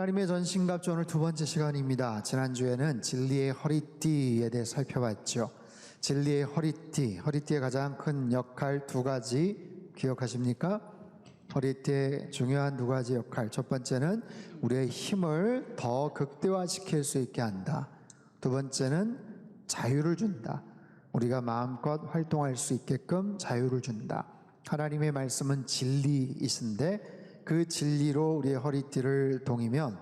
하나님의 전신갑주 오늘 두 번째 시간입니다. 지난주에는 진리의 허리띠에 대해 살펴봤죠. 진리의 허리띠의 가장 큰 역할 두 가지 기억하십니까? 허리띠의 중요한 두 가지 역할. 첫 번째는 우리의 힘을 더 극대화시킬 수 있게 한다. 두 번째는 자유를 준다. 우리가 마음껏 활동할 수 있게끔 자유를 준다. 하나님의 말씀은 진리이신데 그 진리로 우리의 허리띠를 동이면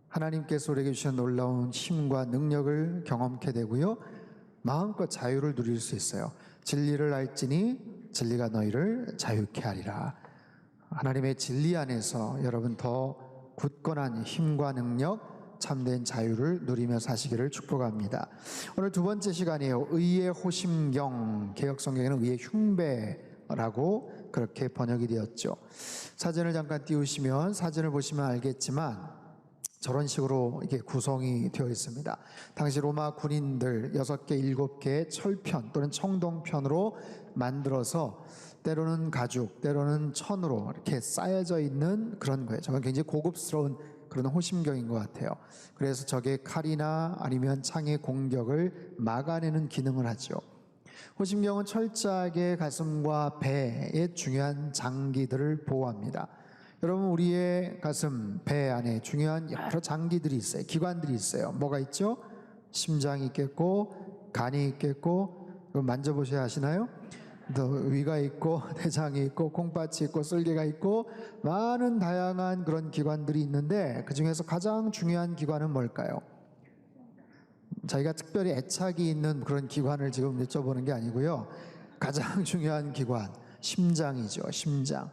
하나님께서 우리에게 주신 놀라운 힘과 능력을 경험케 되고요, 마음껏 자유를 누릴 수 있어요. 진리를 알지니 진리가 너희를 자유케 하리라. 하나님의 진리 안에서 여러분 더 굳건한 힘과 능력, 참된 자유를 누리며 사시기를 축복합니다. 오늘 두 번째 시간이에요. 의의 호심경, 개역성경에는 의의 흉배라고 그렇게 번역이 되었죠. 사진을 잠깐 띄우시면, 사진을 보시면 알겠지만 저런 식으로 이게 구성이 되어 있습니다. 당시 로마 군인들 6개, 7개의 철편 또는 청동편으로 만들어서 때로는 가죽, 때로는 천으로 이렇게 쌓여져 있는 그런 거예요. 정말 굉장히 고급스러운 그런 호심경인 것 같아요. 그래서 적의 칼이나 아니면 창의 공격을 막아내는 기능을 하죠. 호심경은 철저하게 가슴과 배의 중요한 장기들을 보호합니다. 여러분, 우리의 가슴, 배 안에 중요한 여러 장기들이 있어요. 기관들이 있어요. 뭐가 있죠? 심장이 있겠고, 간이 있겠고, 만져보셔야 하시나요? 또 위가 있고, 대장이 있고, 콩팥이 있고, 쓸개가 있고, 많은 다양한 그런 기관들이 있는데 그 중에서 가장 중요한 기관은 뭘까요? 자기가 특별히 애착이 있는 그런 기관을 지금 여쭤보는 게 아니고요, 가장 중요한 기관, 심장이죠. 심장.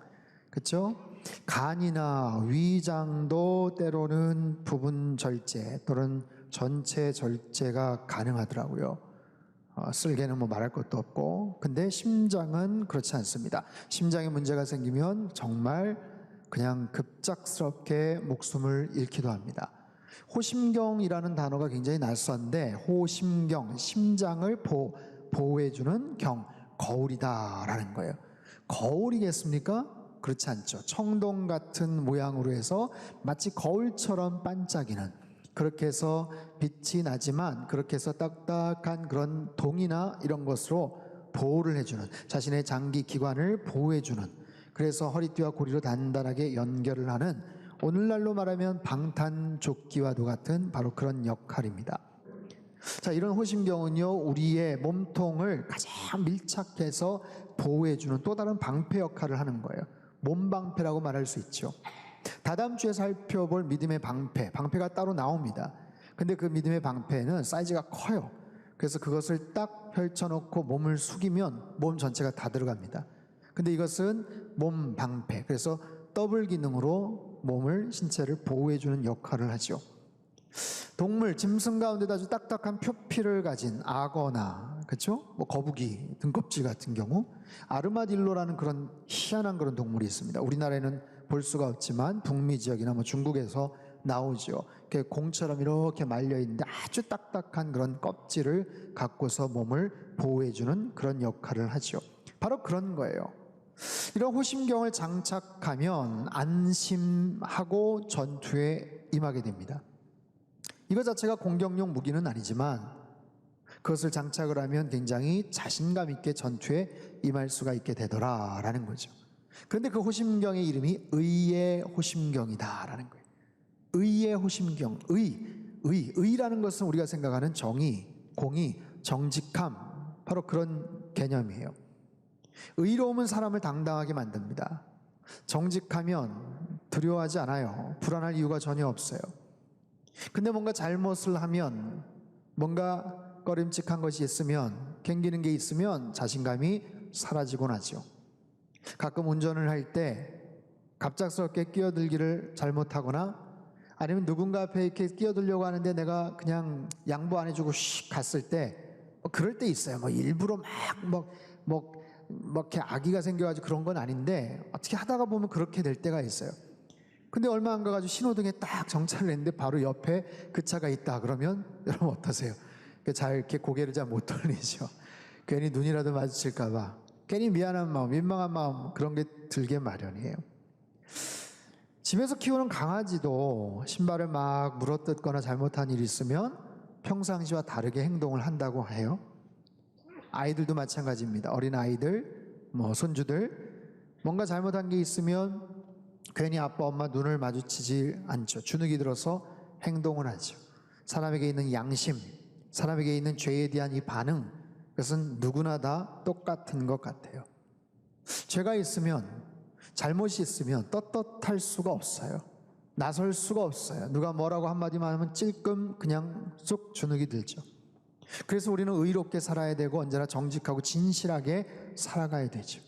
그렇죠? 간이나 위장도 때로는 부분 절제 또는 전체 절제가 가능하더라고요. 쓸개는 뭐 말할 것도 없고. 근데 심장은 그렇지 않습니다. 심장에 문제가 생기면 정말 그냥 급작스럽게 목숨을 잃기도 합니다. 호심경이라는 단어가 굉장히 낯선데, 호심경, 심장을 보호해주는 경, 거울이다라는 거예요. 거울이겠습니까? 그렇지 않죠. 청동 같은 모양으로 해서 마치 거울처럼 반짝이는, 그렇게 해서 빛이 나지만 그렇게 해서 딱딱한 그런 동이나 이런 것으로 보호를 해주는, 자신의 장기 기관을 보호해주는, 그래서 허리띠와 고리로 단단하게 연결을 하는, 오늘날로 말하면 방탄조끼와도 같은 바로 그런 역할입니다. 자, 이런 호심경은요, 우리의 몸통을 가장 밀착해서 보호해주는 또 다른 방패 역할을 하는 거예요. 몸방패라고 말할 수 있죠. 다다음 주에 살펴볼 믿음의 방패가 따로 나옵니다. 근데 그 믿음의 방패는 사이즈가 커요. 그래서 그것을 딱 펼쳐놓고 몸을 숙이면 몸 전체가 다 들어갑니다. 근데 이것은 몸 방패, 그래서 더블 기능으로 몸을, 신체를 보호해주는 역할을 하죠. 동물, 짐승 가운데도 아주 딱딱한 표피를 가진 악어나, 그렇죠? 뭐 거북이, 등껍질 같은 경우, 아르마딜로라는 그런 희한한 그런 동물이 있습니다. 우리나라에는 볼 수가 없지만 북미 지역이나 뭐 중국에서 나오죠. 이렇게 공처럼 이렇게 말려 있는데 아주 딱딱한 그런 껍질을 갖고서 몸을 보호해주는 그런 역할을 하죠. 바로 그런 거예요. 이런 호심경을 장착하면 안심하고 전투에 임하게 됩니다. 이거 자체가 공격용 무기는 아니지만 그것을 장착을 하면 굉장히 자신감 있게 전투에 임할 수가 있게 되더라라는 거죠. 그런데 그 호심경의 이름이 의의 호심경이다라는 거예요. 의의 호심경, 의라는 것은 우리가 생각하는 정의, 공의, 정직함, 바로 그런 개념이에요. 의로움은 사람을 당당하게 만듭니다. 정직하면 두려워하지 않아요. 불안할 이유가 전혀 없어요. 근데 뭔가 잘못을 하면, 뭔가 꺼림칙한 것이 있으면, 캥기는 게 있으면 자신감이 사라지곤 하죠. 가끔 운전을 할 때 갑작스럽게 끼어들기를 잘못하거나, 아니면 누군가 앞에 이렇게 끼어들려고 하는데 내가 그냥 양보 안 해주고 씩 갔을 때, 그럴 때 있어요. 뭐 일부러 이렇게 악의가 생겨가지고 그런 건 아닌데, 어떻게 하다가 보면 그렇게 될 때가 있어요. 근데 얼마 안 가가지고 신호등에 딱 정차를 했는데 바로 옆에 그 차가 있다 그러면 여러분 어떠세요? 잘 이렇게 고개를 잘 못 돌리죠. 괜히 눈이라도 마주칠까봐 괜히 미안한 마음, 민망한 마음, 그런 게 들게 마련이에요. 집에서 키우는 강아지도 신발을 막 물어뜯거나 잘못한 일이 있으면 평상시와 다르게 행동을 한다고 해요. 아이들도 마찬가지입니다. 어린 아이들, 손주들 뭔가 잘못한 게 있으면 괜히 아빠 엄마 눈을 마주치지 않죠. 주눅이 들어서 행동을 하죠. 사람에게 있는 양심, 사람에게 있는 죄에 대한 이 반응, 그것은 누구나 다 똑같은 것 같아요. 죄가 있으면, 잘못이 있으면 떳떳할 수가 없어요. 나설 수가 없어요. 누가 뭐라고 한마디만 하면 찔끔 그냥 쑥 주눅이 들죠. 그래서 우리는 의롭게 살아야 되고 언제나 정직하고 진실하게 살아가야 되죠.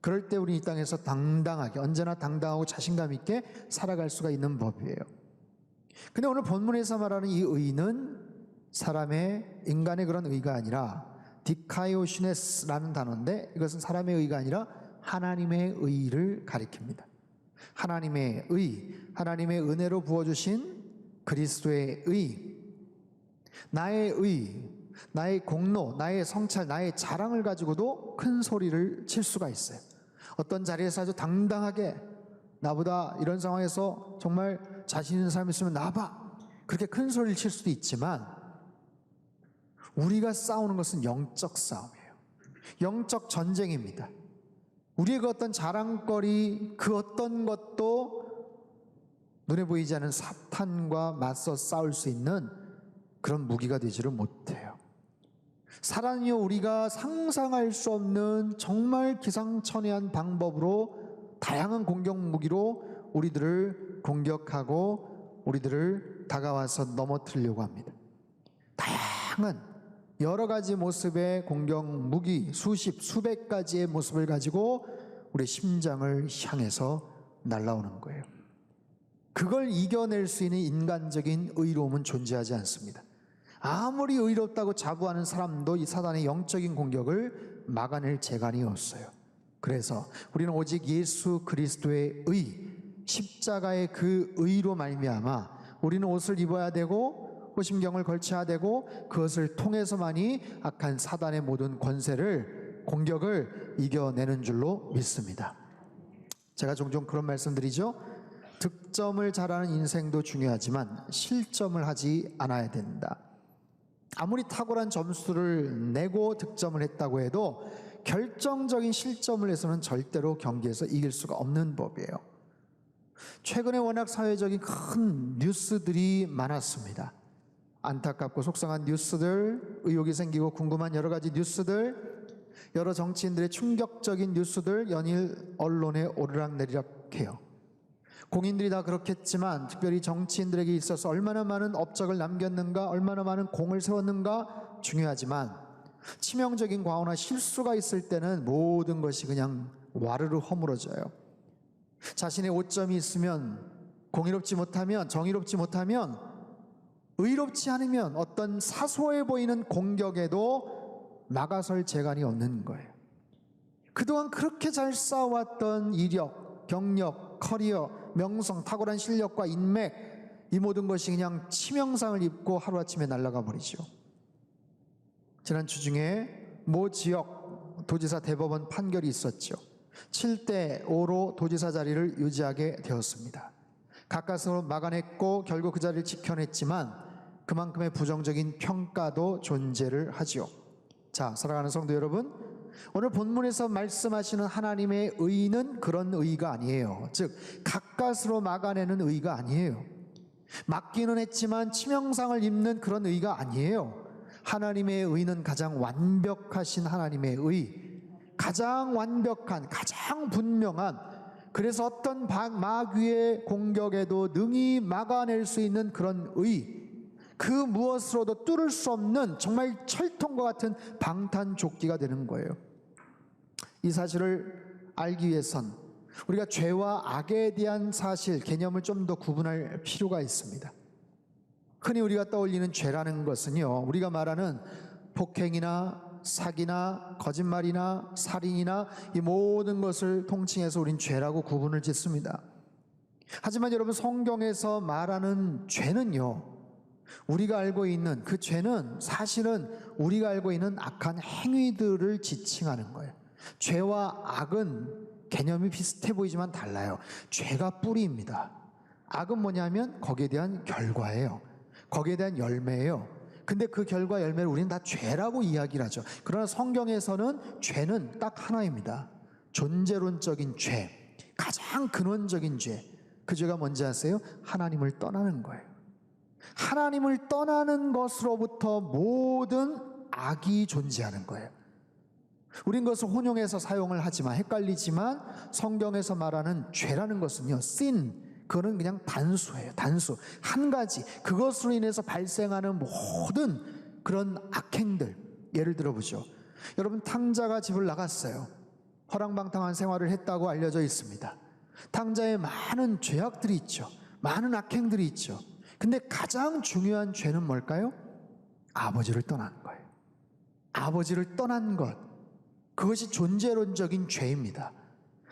그럴 때 우리 이 땅에서 당당하게, 언제나 당당하고 자신감 있게 살아갈 수가 있는 법이에요. 근데 오늘 본문에서 말하는 이 의는 사람의, 인간의 그런 의가 아니라 디카이오시네스라는 단어인데, 이것은 사람의 의가 아니라 하나님의 의를 가리킵니다. 하나님의 의, 하나님의 은혜로 부어주신 그리스도의 의, 나의 의, 나의 공로, 나의 성찰, 나의 자랑을 가지고도 큰 소리를 칠 수가 있어요. 어떤 자리에서 아주 당당하게 나보다 이런 상황에서 정말 자신 있는 사람이 있으면 나봐, 그렇게 큰 소리를 칠 수도 있지만 우리가 싸우는 것은 영적 싸움이에요. 영적 전쟁입니다. 우리의 그 어떤 자랑거리, 그 어떤 것도 눈에 보이지 않는 사탄과 맞서 싸울 수 있는 그런 무기가 되지를 못해요. 사단이요, 우리가 상상할 수 없는 정말 기상천외한 방법으로, 다양한 공격 무기로 우리들을 공격하고 우리들을 다가와서 넘어뜨리려고 합니다. 다양한 여러 가지 모습의 공격 무기, 수십, 수백 가지의 모습을 가지고 우리 심장을 향해서 날아오는 거예요. 그걸 이겨낼 수 있는 인간적인 의로움은 존재하지 않습니다. 아무리 의롭다고 자부하는 사람도 이 사단의 영적인 공격을 막아낼 재간이 없어요. 그래서 우리는 오직 예수 그리스도의 의, 십자가의 그 의로 말미암아 우리는 옷을 입어야 되고 호심경을 걸쳐야 되고, 그것을 통해서만이 악한 사단의 모든 권세를, 공격을 이겨내는 줄로 믿습니다. 제가 종종 그런 말씀드리죠. 득점을 잘하는 인생도 중요하지만 실점을 하지 않아야 된다. 아무리 탁월한 점수를 내고 득점을 했다고 해도 결정적인 실점을 해서는 절대로 경기에서 이길 수가 없는 법이에요. 최근에 워낙 사회적인 큰 뉴스들이 많았습니다. 안타깝고 속상한 뉴스들, 의혹이 생기고 궁금한 여러 가지 뉴스들, 여러 정치인들의 충격적인 뉴스들 연일 언론에 오르락내리락해요. 공인들이 다 그렇겠지만 특별히 정치인들에게 있어서 얼마나 많은 업적을 남겼는가, 얼마나 많은 공을 세웠는가 중요하지만 치명적인 과오나 실수가 있을 때는 모든 것이 그냥 와르르 허물어져요. 자신의 오점이 있으면, 공의롭지 못하면, 정의롭지 못하면, 의롭지 않으면 어떤 사소해 보이는 공격에도 막아설 재간이 없는 거예요. 그동안 그렇게 잘 쌓아왔던 이력, 경력, 커리어, 명성, 탁월한 실력과 인맥, 이 모든 것이 그냥 치명상을 입고 하루아침에 날아가 버리죠. 지난 주 중에 모 지역 도지사 대법원 판결이 있었죠. 7대5로 도지사 자리를 유지하게 되었습니다. 가까스로 막아냈고 결국 그 자리를 지켜냈지만 그만큼의 부정적인 평가도 존재를 하지요. 자, 사랑하는 성도 여러분, 오늘 본문에서 말씀하시는 하나님의 의는 그런 의가 아니에요. 즉 가까스로 막아내는 의가 아니에요. 막기는 했지만 치명상을 입는 그런 의가 아니에요. 하나님의 의는 가장 완벽하신 하나님의 의, 가장 완벽한, 가장 분명한, 그래서 어떤 마귀의 공격에도 능히 막아낼 수 있는 그런 의, 그 무엇으로도 뚫을 수 없는 정말 철통과 같은 방탄조끼가 되는 거예요. 이 사실을 알기 위해선 우리가 죄와 악에 대한 사실, 개념을 좀 더 구분할 필요가 있습니다. 흔히 우리가 떠올리는 죄라는 것은요, 우리가 말하는 폭행이나 사기나 거짓말이나 살인이나 이 모든 것을 통칭해서 우린 죄라고 구분을 짓습니다. 하지만 여러분, 성경에서 말하는 죄는요, 우리가 알고 있는 그 죄는 사실은 우리가 알고 있는 악한 행위들을 지칭하는 거예요. 죄와 악은 개념이 비슷해 보이지만 달라요. 죄가 뿌리입니다. 악은 뭐냐면 거기에 대한 결과예요. 거기에 대한 열매예요. 근데 그 결과 열매를 우리는 다 죄라고 이야기를 하죠. 그러나 성경에서는 죄는 딱 하나입니다. 존재론적인 죄, 가장 근원적인 죄. 그 죄가 뭔지 아세요? 하나님을 떠나는 거예요. 하나님을 떠나는 것으로부터 모든 악이 존재하는 거예요. 우린 그것을 혼용해서 사용을 하지만 헷갈리지만 성경에서 말하는 죄라는 것은요, sin, 그거는 그냥 단수예요. 단수. 한 가지. 그것으로 인해서 발생하는 모든 그런 악행들. 예를 들어보죠. 여러분, 탕자가 집을 나갔어요. 허랑방탕한 생활을 했다고 알려져 있습니다. 탕자에 많은 죄악들이 있죠. 많은 악행들이 있죠. 근데 가장 중요한 죄는 뭘까요? 아버지를 떠나는 거예요. 아버지를 떠난 것. 그것이 존재론적인 죄입니다.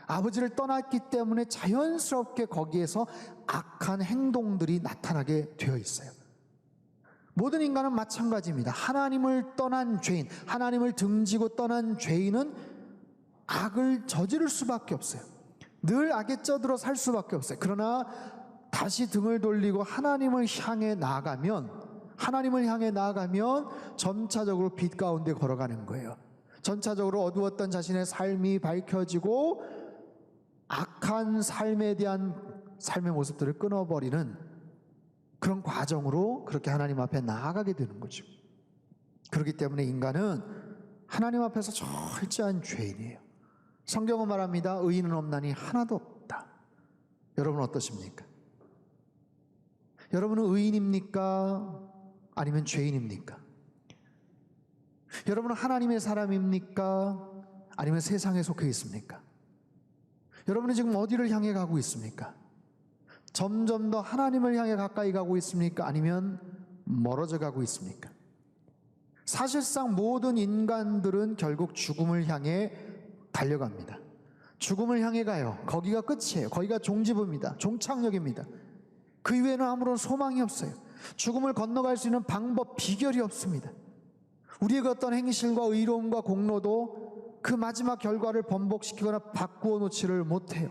아버지를 떠났기 때문에 자연스럽게 거기에서 악한 행동들이 나타나게 되어 있어요. 모든 인간은 마찬가지입니다. 하나님을 떠난 죄인, 하나님을 등지고 떠난 죄인은 악을 저지를 수밖에 없어요. 늘 악에 쩌들어 살 수밖에 없어요. 그러나 다시 등을 돌리고 하나님을 향해 나아가면 점차적으로 빛 가운데 걸어가는 거예요. 점차적으로 어두웠던 자신의 삶이 밝혀지고 악한 삶에 대한 삶의 모습들을 끊어버리는 그런 과정으로 그렇게 하나님 앞에 나아가게 되는 거죠. 그렇기 때문에 인간은 하나님 앞에서 철저한 죄인이에요. 성경은 말합니다. 의인은 없나니 하나도 없다. 여러분 어떠십니까? 여러분은 의인입니까? 아니면 죄인입니까? 여러분은 하나님의 사람입니까? 아니면 세상에 속해 있습니까? 여러분은 지금 어디를 향해 가고 있습니까? 점점 더 하나님을 향해 가까이 가고 있습니까? 아니면 멀어져 가고 있습니까? 사실상 모든 인간들은 결국 죽음을 향해 달려갑니다. 죽음을 향해 가요. 거기가 끝이에요. 거기가 종지부입니다. 종착역입니다. 그 이외에는 아무런 소망이 없어요. 죽음을 건너갈 수 있는 방법, 비결이 없습니다. 우리의 그 어떤 행실과 의로움과 공로도 그 마지막 결과를 번복시키거나 바꾸어 놓지를 못해요.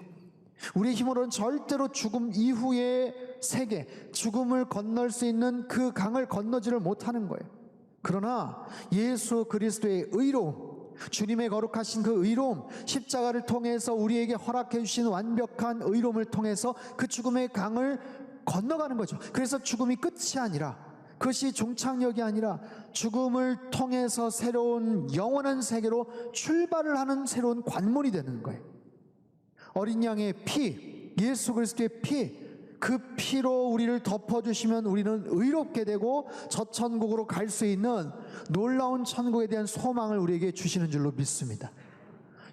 우리의 힘으로는 절대로 죽음 이후의 세계, 죽음을 건널 수 있는 그 강을 건너지를 못하는 거예요. 그러나 예수 그리스도의 의로움, 주님의 거룩하신 그 의로움, 십자가를 통해서 우리에게 허락해 주신 완벽한 의로움을 통해서 그 죽음의 강을 건너가는 거죠. 그래서 죽음이 끝이 아니라, 그것이 종착역이 아니라 죽음을 통해서 새로운 영원한 세계로 출발을 하는 새로운 관문이 되는 거예요. 어린 양의 피, 예수 그리스도의 피, 그 피로 우리를 덮어주시면 우리는 의롭게 되고 저 천국으로 갈 수 있는 놀라운 천국에 대한 소망을 우리에게 주시는 줄로 믿습니다.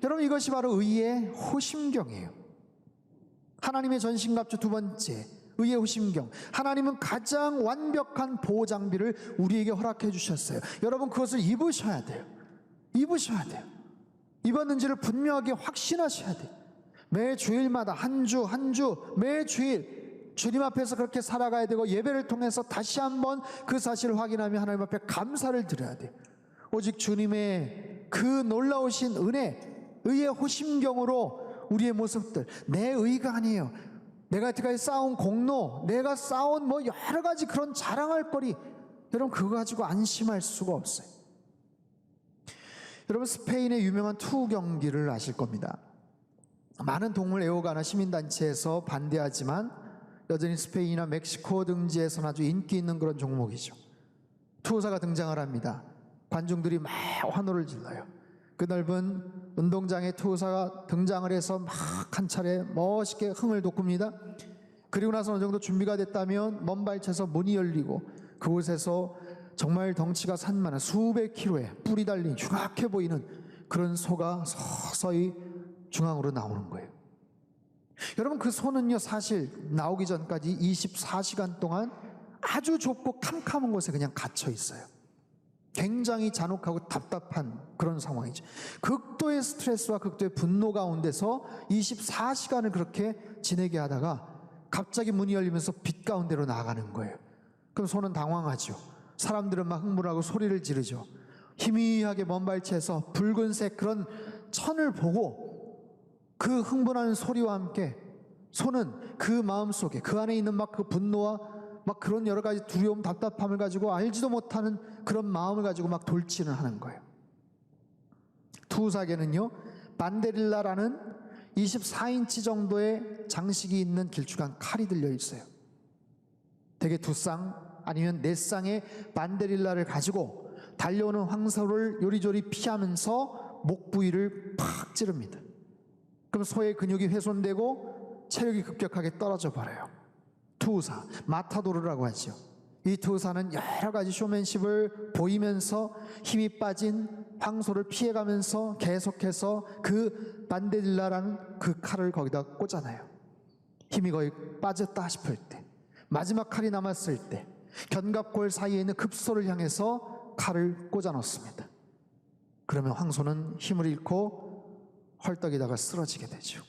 여러분, 이것이 바로 의의 호심경이에요. 하나님의 전신갑주 두 번째, 의의 호심경. 하나님은 가장 완벽한 보호 장비를 우리에게 허락해 주셨어요. 여러분, 그것을 입으셔야 돼요. 입으셔야 돼요. 입었는지를 분명하게 확신하셔야 돼요. 매 주일마다 한 주 매 주일 주님 앞에서 그렇게 살아가야 되고, 예배를 통해서 다시 한번 그 사실을 확인하며 하나님 앞에 감사를 드려야 돼요. 오직 주님의 그 놀라우신 은혜, 의의 호심경으로 우리의 모습들, 내 의가 아니에요. 내가 여태까지 쌓아온 공로, 내가 쌓아온 뭐 여러 가지 그런 자랑할 거리, 여러분 그거 가지고 안심할 수가 없어요. 여러분, 스페인의 유명한 투 경기를 아실 겁니다. 많은 동물 애호가나 시민단체에서 반대하지만 여전히 스페인이나 멕시코 등지에서는 아주 인기 있는 그런 종목이죠. 투호사가 등장을 합니다. 관중들이 막 환호를 질러요. 그 넓은 운동장에 투호사가 등장을 해서 막 한 차례 멋있게 흥을 돋굽니다. 그리고 나서 어느 정도 준비가 됐다면 먼 발치에서 문이 열리고 그곳에서 정말 덩치가 산만한 수백 킬로의 뿔이 달린 흉악해 보이는 그런 소가 서서히 중앙으로 나오는 거예요. 여러분, 그 소는요, 사실 나오기 전까지 24시간 동안 아주 좁고 캄캄한 곳에 그냥 갇혀 있어요. 굉장히 잔혹하고 답답한 그런 상황이죠. 극도의 스트레스와 극도의 분노 가운데서 24시간을 그렇게 지내게 하다가 갑자기 문이 열리면서 빛 가운데로 나가는 거예요. 그럼 소는 당황하죠. 사람들은 막 흥분하고 소리를 지르죠. 희미하게 먼 발치에서 붉은색 그런 천을 보고 그 흥분하는 소리와 함께 소는 그 마음속에 그 안에 있는 막 그 분노와 막 그런 여러 가지 두려움, 답답함을 가지고 알지도 못하는 그런 마음을 가지고 막 돌진을 하는 거예요. 투사계는요, 반데릴라라는 24인치 정도의 장식이 있는 길쭉한 칼이 들려 있어요. 대개 2쌍 아니면 4쌍의 반데릴라를 가지고 달려오는 황소를 요리조리 피하면서 목 부위를 팍 찌릅니다. 그럼 소의 근육이 훼손되고 체력이 급격하게 떨어져 버려요. 투사, 마타도르라고 하죠. 이 투사는 여러 가지 쇼맨십을 보이면서 힘이 빠진 황소를 피해가면서 계속해서 그 반데릴라라는 그 칼을 거기다 꽂아놔요. 힘이 거의 빠졌다 싶을 때, 마지막 칼이 남았을 때 견갑골 사이에 있는 급소를 향해서 칼을 꽂아 놓습니다. 그러면 황소는 힘을 잃고 헐떡이다가 쓰러지게 되죠.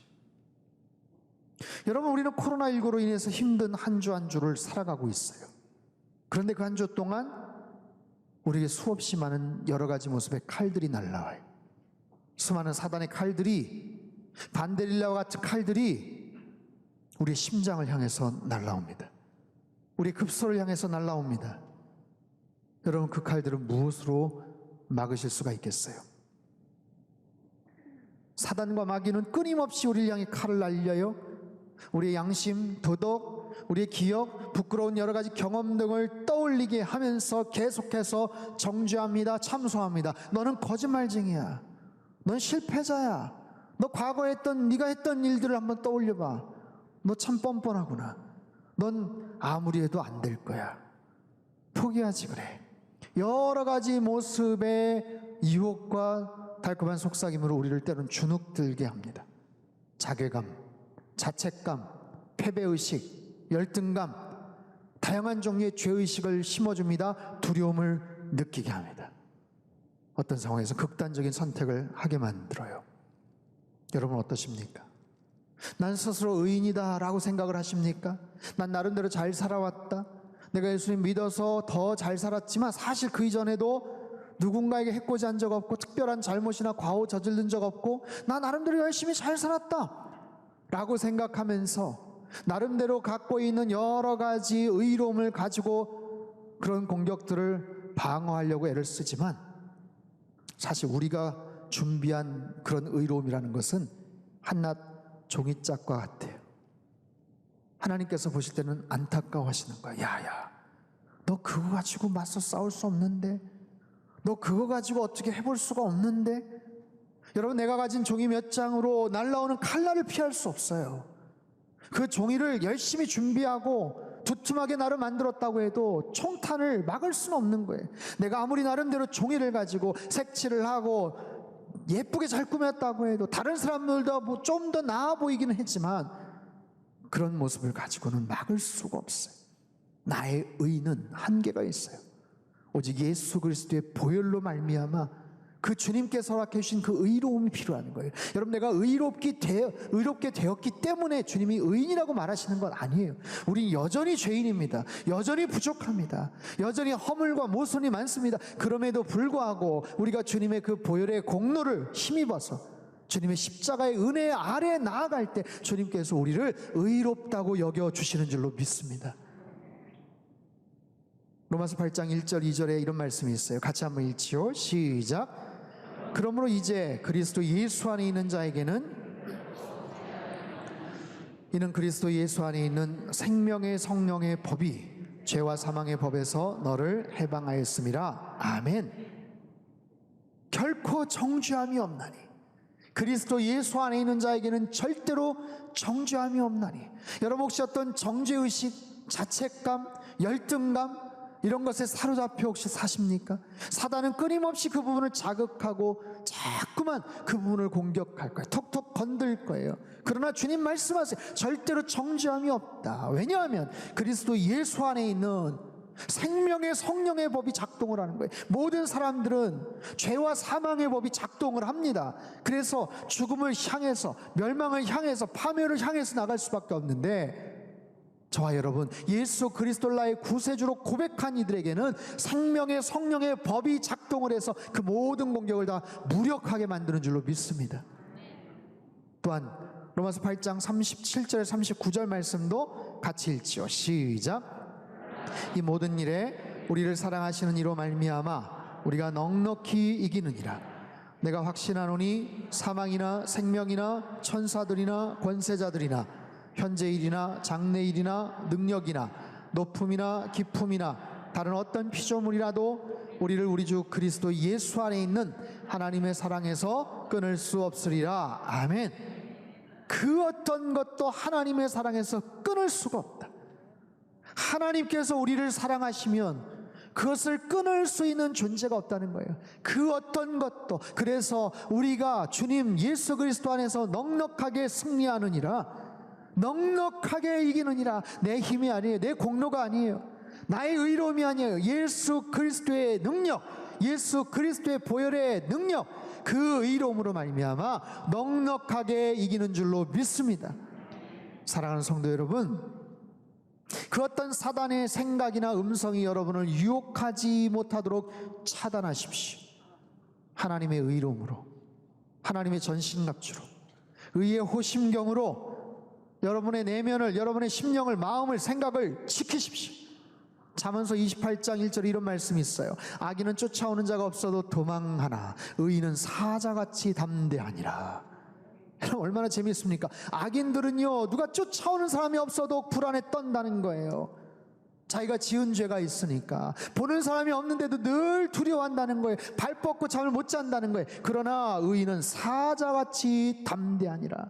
여러분, 우리는 코로나19로 인해서 힘든 한 주 한 주를 살아가고 있어요. 그런데 그 한 주 동안 우리에게 수없이 많은 여러 가지 모습의 칼들이 날라와요. 수많은 사단의 칼들이, 반데릴라와 같은 칼들이 우리의 심장을 향해서 날라옵니다. 우리의 급소를 향해서 날라옵니다. 여러분, 그 칼들은 무엇으로 막으실 수가 있겠어요? 사단과 마귀는 끊임없이 우리를 향해 칼을 날려요. 우리의 양심, 도덕, 우리의 기억, 부끄러운 여러 가지 경험 등을 떠올리게 하면서 계속해서 정죄합니다. 참소합니다. 너는 거짓말쟁이야. 넌 실패자야. 너 과거에 네가 했던 일들을 한번 떠올려봐. 너 참 뻔뻔하구나. 넌 아무리 해도 안 될 거야. 포기하지 그래. 여러 가지 모습의 유혹과 달콤한 속삭임으로 우리를 때로는 주눅들게 합니다. 자괴감, 자책감, 패배의식, 열등감, 다양한 종류의 죄의식을 심어줍니다. 두려움을 느끼게 합니다. 어떤 상황에서 극단적인 선택을 하게 만들어요. 여러분 어떠십니까? 난 스스로 의인이다 라고 생각을 하십니까? 난 나름대로 잘 살아왔다. 내가 예수님 믿어서 더 잘 살았지만 사실 그 이전에도 누군가에게 해코지한 적 없고 특별한 잘못이나 과오 저지른 적 없고 나 나름대로 열심히 잘 살았다 라고 생각하면서 나름대로 갖고 있는 여러 가지 의로움을 가지고 그런 공격들을 방어하려고 애를 쓰지만 사실 우리가 준비한 그런 의로움이라는 것은 한낱 종이짝과 같아요. 하나님께서 보실 때는 안타까워하시는 거야. 야야, 너 그거 가지고 맞서 싸울 수 없는데, 너 그거 가지고 어떻게 해볼 수가 없는데. 여러분, 내가 가진 종이 몇 장으로 날라오는 칼날을 피할 수 없어요. 그 종이를 열심히 준비하고 두툼하게 나를 만들었다고 해도 총탄을 막을 수는 없는 거예요. 내가 아무리 나름대로 종이를 가지고 색칠을 하고 예쁘게 잘 꾸몄다고 해도 다른 사람들도 좀 더 나아 보이기는 했지만 그런 모습을 가지고는 막을 수가 없어요. 나의 의는 한계가 있어요. 오직 예수 그리스도의 보혈로 말미암아 그 주님께서 허락해 주신 그 의로움이 필요한 거예요. 여러분, 내가 의롭게 되었기 때문에 주님이 의인이라고 말하시는 건 아니에요. 우린 여전히 죄인입니다. 여전히 부족합니다. 여전히 허물과 모순이 많습니다. 그럼에도 불구하고 우리가 주님의 그 보혈의 공로를 힘입어서 주님의 십자가의 은혜 아래 나아갈 때 주님께서 우리를 의롭다고 여겨주시는 줄로 믿습니다. 로마서 8장 1절 2절에 이런 말씀이 있어요. 같이 한번 읽지요. 시작. 그러므로 이제 그리스도 예수 안에 있는 자에게는 이는 그리스도 예수 안에 있는 생명의 성령의 법이 죄와 사망의 법에서 너를 해방하였음이라. 아멘. 결코 정죄함이 없나니 그리스도 예수 안에 있는 자에게는 절대로 정죄함이 없나니. 여러분, 혹시 어떤 정죄의식, 자책감, 열등감 이런 것에 사로잡혀 혹시 사십니까? 사단은 끊임없이 그 부분을 자극하고 자꾸만 그 부분을 공격할 거예요. 톡톡 건들 거예요. 그러나 주님 말씀하세요. 절대로 정죄함이 없다. 왜냐하면 그리스도 예수 안에 있는 생명의 성령의 법이 작동을 하는 거예요. 모든 사람들은 죄와 사망의 법이 작동을 합니다. 그래서 죽음을 향해서, 멸망을 향해서, 파멸을 향해서 나갈 수밖에 없는데, 저와 여러분, 예수 그리스도를 나의 구세주로 고백한 이들에게는 생명의 성령의 법이 작동을 해서 그 모든 공격을 다 무력하게 만드는 줄로 믿습니다. 또한 로마서 8장 37절 39절 말씀도 같이 읽지요. 시작. 이 모든 일에 우리를 사랑하시는 이로 말미암아 우리가 넉넉히 이기느니라. 내가 확신하노니 사망이나 생명이나 천사들이나 권세자들이나 현재일이나 장래일이나 능력이나 높음이나 깊음이나 다른 어떤 피조물이라도 우리를 우리 주 그리스도 예수 안에 있는 하나님의 사랑에서 끊을 수 없으리라. 아멘. 그 어떤 것도 하나님의 사랑에서 끊을 수가 없다. 하나님께서 우리를 사랑하시면 그것을 끊을 수 있는 존재가 없다는 거예요. 그 어떤 것도. 그래서 우리가 주님 예수 그리스도 안에서 넉넉하게 승리하느니라, 넉넉하게 이기느니라. 내 힘이 아니에요. 내 공로가 아니에요. 나의 의로움이 아니에요. 예수 그리스도의 능력, 예수 그리스도의 보혈의 능력, 그 의로움으로 말미암아 넉넉하게 이기는 줄로 믿습니다. 사랑하는 성도 여러분, 그 어떤 사단의 생각이나 음성이 여러분을 유혹하지 못하도록 차단하십시오. 하나님의 의로움으로, 하나님의 전신갑주로, 의의 호심경으로 여러분의 내면을, 여러분의 심령을, 마음을, 생각을 지키십시오. 잠언서 28장 1절에 이런 말씀이 있어요. 악인은 쫓아오는 자가 없어도 도망하나 의인은 사자같이 담대하니라. 얼마나 재미있습니까? 악인들은요, 누가 쫓아오는 사람이 없어도 불안에 떤다는 거예요. 자기가 지은 죄가 있으니까. 보는 사람이 없는데도 늘 두려워한다는 거예요. 발 뻗고 잠을 못 잔다는 거예요. 그러나 의인은 사자같이 담대하니라.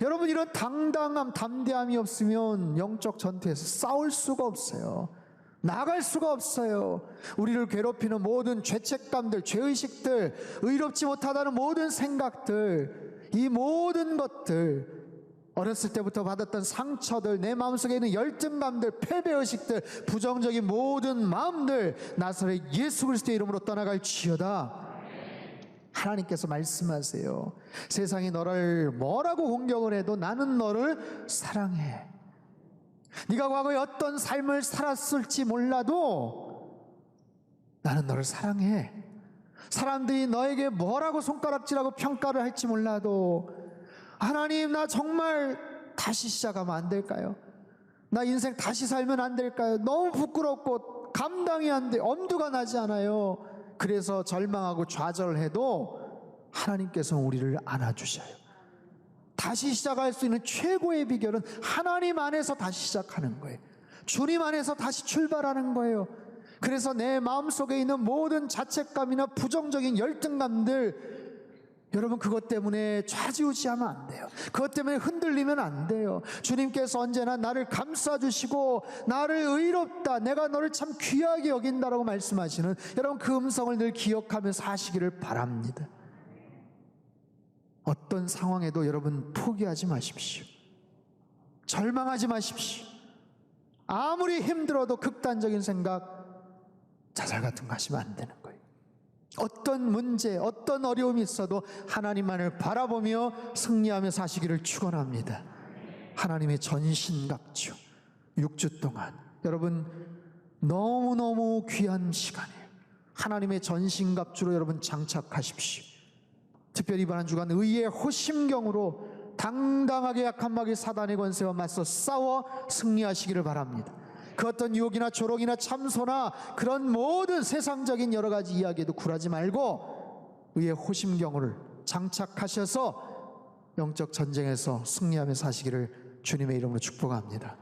여러분, 이런 당당함, 담대함이 없으면 영적 전투에서 싸울 수가 없어요. 나갈 수가 없어요. 우리를 괴롭히는 모든 죄책감들, 죄의식들, 의롭지 못하다는 모든 생각들, 이 모든 것들, 어렸을 때부터 받았던 상처들, 내 마음속에 있는 열등감들, 패배의식들, 부정적인 모든 마음들, 나사렛 예수 그리스도의 이름으로 떠나갈지어다. 하나님께서 말씀하세요. 세상이 너를 뭐라고 공격을 해도 나는 너를 사랑해. 네가 과거에 어떤 삶을 살았을지 몰라도 나는 너를 사랑해. 사람들이 너에게 뭐라고 손가락질하고 평가를 할지 몰라도 하나님, 나 정말 다시 시작하면 안 될까요? 나 인생 다시 살면 안 될까요? 너무 부끄럽고 감당이 안 돼. 엄두가 나지 않아요. 그래서 절망하고 좌절해도 하나님께서는 우리를 안아주셔요. 다시 시작할 수 있는 최고의 비결은 하나님 안에서 다시 시작하는 거예요. 주님 안에서 다시 출발하는 거예요. 그래서 내 마음속에 있는 모든 자책감이나 부정적인 열등감들, 여러분, 그것 때문에 좌지우지하면 안 돼요. 그것 때문에 흔들리면 안 돼요. 주님께서 언제나 나를 감싸주시고 나를 의롭다, 내가 너를 참 귀하게 여긴다라고 말씀하시는, 여러분, 그 음성을 늘 기억하면서 하시기를 바랍니다. 어떤 상황에도 여러분 포기하지 마십시오. 절망하지 마십시오. 아무리 힘들어도 극단적인 생각, 자살 같은 거 하시면 안 되는 거예요. 어떤 문제, 어떤 어려움이 있어도 하나님만을 바라보며 승리하며 사시기를 축원합니다. 하나님의 전신갑주 6주 동안 여러분 너무너무 귀한 시간이에요. 하나님의 전신갑주로 여러분 장착하십시오. 특별히 이번 한 주간 의의 호심경으로 당당하게 약한 마귀 사단의 권세와 맞서 싸워 승리하시기를 바랍니다. 그 어떤 유혹이나 조롱이나 참소나 그런 모든 세상적인 여러 가지 이야기에도 굴하지 말고 의의 호심경을 장착하셔서 영적 전쟁에서 승리하며 사시기를 주님의 이름으로 축복합니다.